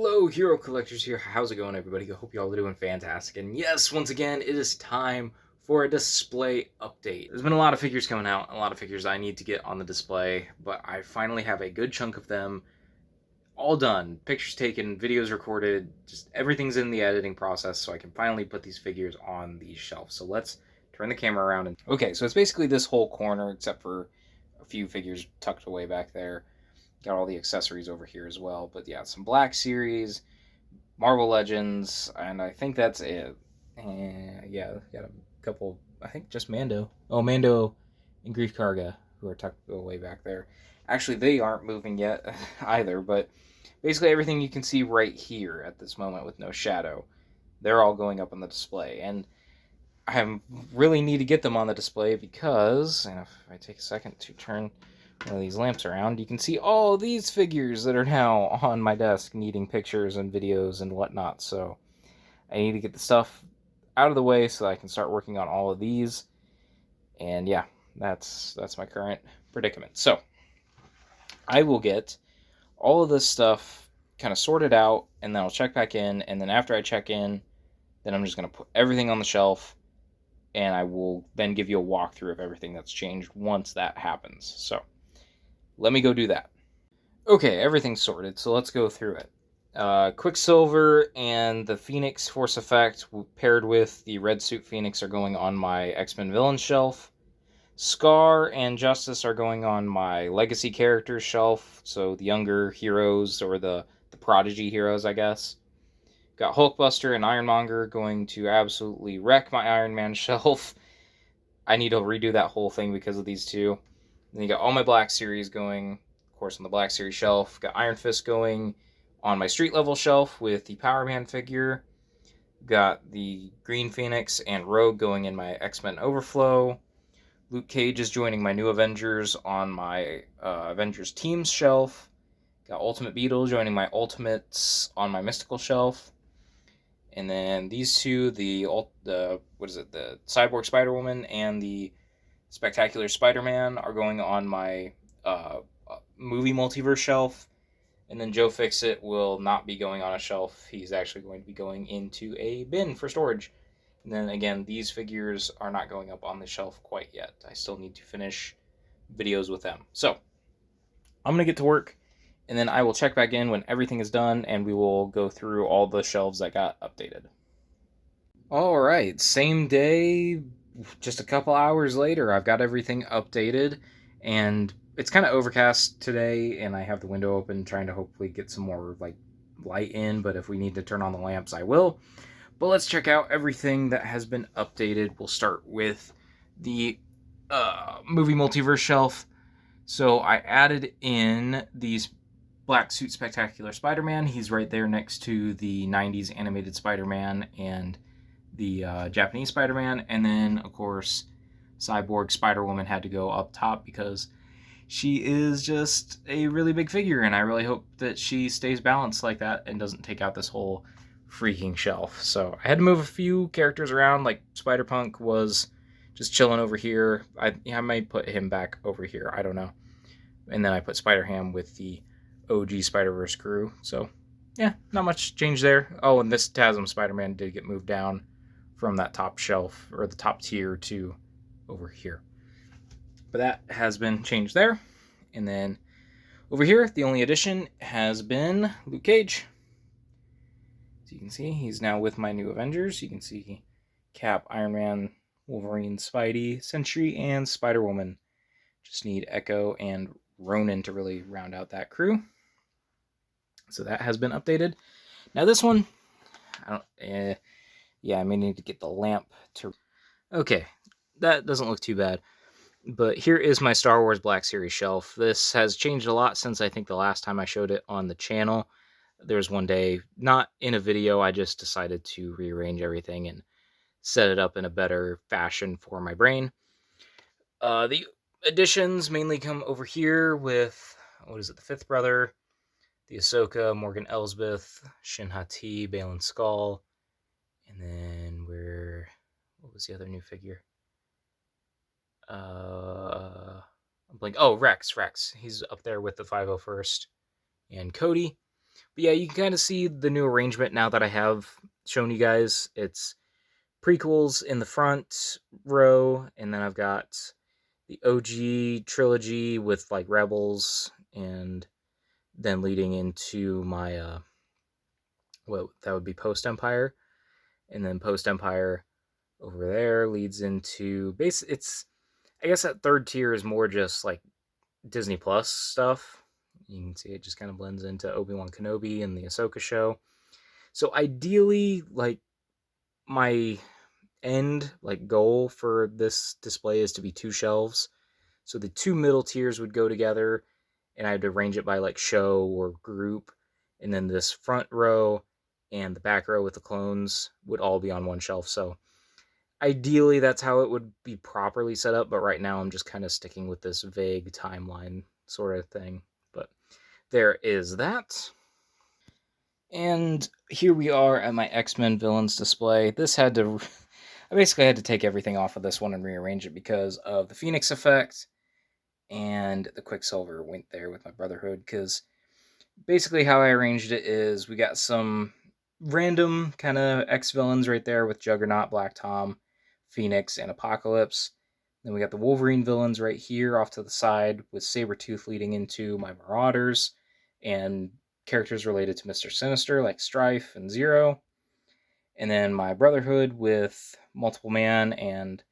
Hello, Hero Collectors here. How's it going, everybody? I hope you all are doing fantastic. And yes, once again, it is time for a display update. There's been a lot of figures coming out, a lot of figures I need to get on the display, but I finally have a good chunk of them all done. Pictures taken, videos recorded, just everything's in the editing process, so I can finally put these figures on the shelf. So let's turn the camera around. Okay, so it's basically this whole corner, except for a few figures tucked away back there. Got all the accessories over here as well. But yeah, some Black Series, Marvel Legends, and I think that's it. Yeah, got a couple, I think just Mando. Oh, Mando and Grief Karga, who are tucked away back there. Actually, they aren't moving yet either, but basically everything you can see right here at this moment with no shadow, they're all going up on the display. And I really need to get them on the display because, and if I take a second to turn one of these lamps around, you can see all these figures that are now on my desk needing pictures and videos and whatnot. So I need to get the stuff out of the way so that I can start working on all of these. And yeah, that's my current predicament. So I will get all of this stuff kind of sorted out, and then I'll check back in. And then after I check in, then I'm just going to put everything on the shelf, and I will then give you a walkthrough of everything that's changed once that happens. So let me go do that. Okay, everything's sorted, so let's go through it. Quicksilver and the Phoenix Force Effect paired with the Red Suit Phoenix are going on my X-Men Villains shelf. Scar and Justice are going on my Legacy Characters shelf, so the younger heroes, or the Prodigy heroes, I guess. Got Hulkbuster and Ironmonger going to absolutely wreck my Iron Man shelf. I need to redo that whole thing because of these two. Then you got all my Black Series going, of course, on the Black Series shelf. Got Iron Fist going on my street level shelf with the Power Man figure. Got the Green Phoenix and Rogue going in my X-Men Overflow. Luke Cage is joining my New Avengers on my Avengers Teams shelf. Got Ultimate Beetle joining my Ultimates on my Mystical shelf. And then these two, the Cyborg Spider-Woman and the Spectacular Spider-Man are going on my movie multiverse shelf. And then Joe Fixit will not be going on a shelf. He's actually going to be going into a bin for storage. And then again, these figures are not going up on the shelf quite yet. I still need to finish videos with them. So I'm going to get to work, and then I will check back in when everything is done, and we will go through all the shelves that got updated. All right, same day, just a couple hours later, I've got everything updated, and it's kind of overcast today, and I have the window open trying to hopefully get some more light in, but if we need to turn on the lamps, I will. But let's check out everything that has been updated. We'll start with the movie multiverse shelf. So I added in these Black Suit Spectacular Spider-Man. He's right there next to the 90s animated Spider-Man and the Japanese Spider-Man. And then, of course, Cyborg Spider-Woman had to go up top because she is just a really big figure, and I really hope that she stays balanced like that and doesn't take out this whole freaking shelf. So I had to move a few characters around, like Spider-Punk was just chilling over here. I might put him back over here, I don't know. And then I put Spider-Ham with the OG Spider-Verse crew. So yeah, not much change there. Oh, and this TASM Spider-Man did get moved down from that top shelf, or the top tier, to over here. But that has been changed there. And then over here, the only addition has been Luke Cage. So you can see he's now with my New Avengers. You can see Cap, Iron Man, Wolverine, Spidey, Sentry, and Spider-Woman. Just need Echo and Ronin to really round out that crew. So that has been updated. Now this one, I may need to get the lamp to... Okay, that doesn't look too bad. But here is my Star Wars Black Series shelf. This has changed a lot since I think the last time I showed it on the channel. There was one day, not in a video, I just decided to rearrange everything and set it up in a better fashion for my brain. The additions mainly come over here with, the fifth brother, the Ahsoka, Morgan Elsbeth, Shin Hati, Balin Skull, and then what was the other new figure? Rex. He's up there with the 501st and Cody. But yeah, you can kind of see the new arrangement now that I have shown you guys. It's prequels in the front row, and then I've got the OG trilogy with like Rebels, and then leading into my what that would be post Empire, and then post Empire over there leads into base. It's, I guess that third tier is more just like Disney Plus stuff. You can see it just kind of blends into Obi-Wan Kenobi and the Ahsoka show. So ideally, like, my end, like, goal for this display is to be 2 shelves. So the 2 middle tiers would go together, and I'd arrange it by like show or group, and then this front row and the back row with the clones would all be on one shelf. So ideally that's how it would be properly set up, but right now I'm just kind of sticking with this vague timeline sort of thing. But there is that. And here we are at my X-Men villains display. This had to, I basically had to take everything off of this one and rearrange it because of the Phoenix effect, and the Quicksilver went there with my Brotherhood, because basically how I arranged it is we got some random kind of X-villains right there with Juggernaut, Black Tom, Phoenix, and Apocalypse. Then we got the Wolverine villains right here off to the side with Sabretooth leading into my Marauders, and characters related to Mr. Sinister like Strife and Zero. And then my Brotherhood with Multiple Man and,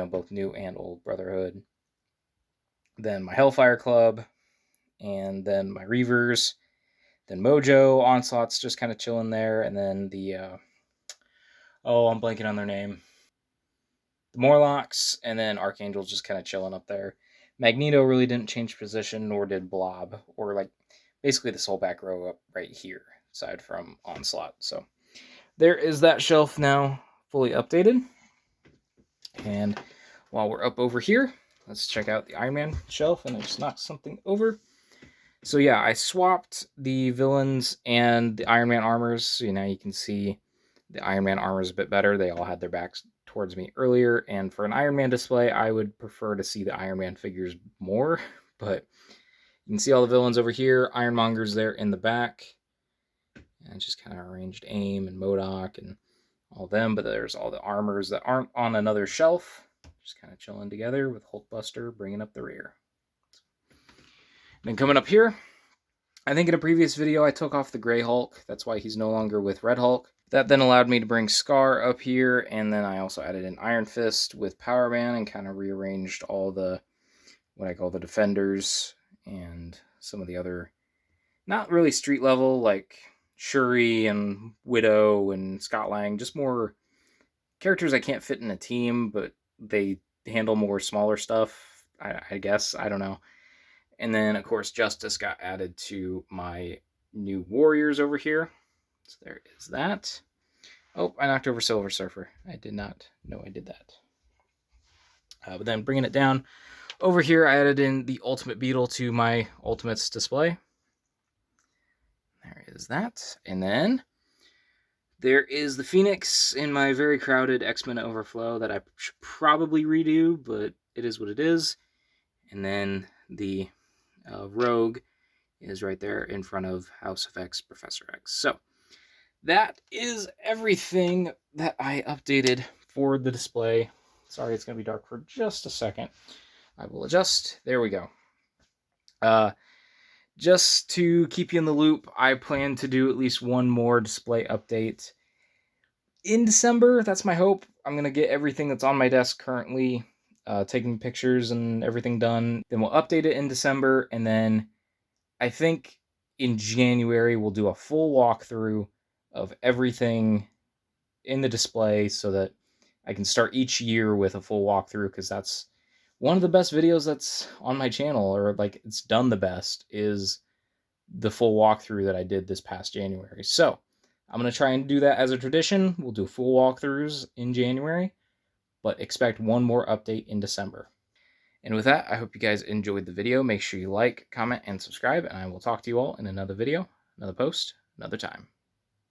both new and old Brotherhood. Then my Hellfire Club, and then my Reavers. Then Mojo, Onslaught's just kind of chilling there, and then the, I'm blanking on their name. The Morlocks, and then Archangel's just kind of chilling up there. Magneto really didn't change position, nor did Blob, or like basically this whole back row up right here, aside from Onslaught. So there is that shelf now fully updated. And while we're up over here, let's check out the Iron Man shelf, and I just knocked something over. So yeah, I swapped the villains and the Iron Man armors. So now you can see the Iron Man armor is a bit better. They all had their backs towards me earlier. And for an Iron Man display, I would prefer to see the Iron Man figures more. But you can see all the villains over here. Ironmonger's there in the back. And just kind of arranged AIM and MODOK and all them. But there's all the armors that aren't on another shelf. Just kind of chilling together with Hulkbuster bringing up the rear. Then coming up here, I think in a previous video I took off the Grey Hulk. That's why he's no longer with Red Hulk. That then allowed me to bring Scar up here, and then I also added an Iron Fist with Power Man and kind of rearranged all the, what I call the Defenders, and some of the other, not really street level, like Shuri and Widow and Scott Lang, just more characters I can't fit in a team, but they handle more smaller stuff, I guess. I don't know. And then, of course, Justice got added to my new Warriors over here. So there is that. Oh, I knocked over Silver Surfer. I did not know I did that. But then bringing it down, over here I added in the Ultimate Beetle to my Ultimates display. There is that. And then there is the Phoenix in my very crowded X-Men Overflow that I should probably redo, but it is what it is. And then the Rogue is right there in front of House of X, Professor X. So that is everything that I updated for the display. Sorry, it's going to be dark for just a second. I will adjust. There we go. Just to keep you in the loop, I plan to do at least one more display update in December. That's my hope. I'm going to get everything that's on my desk currently, taking pictures and everything done. Then we'll update it in December, and then I think in January we'll do a full walkthrough of everything in the display so that I can start each year with a full walkthrough, because that's one of the best videos that's on my channel, or like it's done the best, is the full walkthrough that I did this past January. So I'm going to try and do that as a tradition. We'll do full walkthroughs in January, but expect one more update in December. And with that, I hope you guys enjoyed the video. Make sure you like, comment, and subscribe, and I will talk to you all in another video, another post, another time.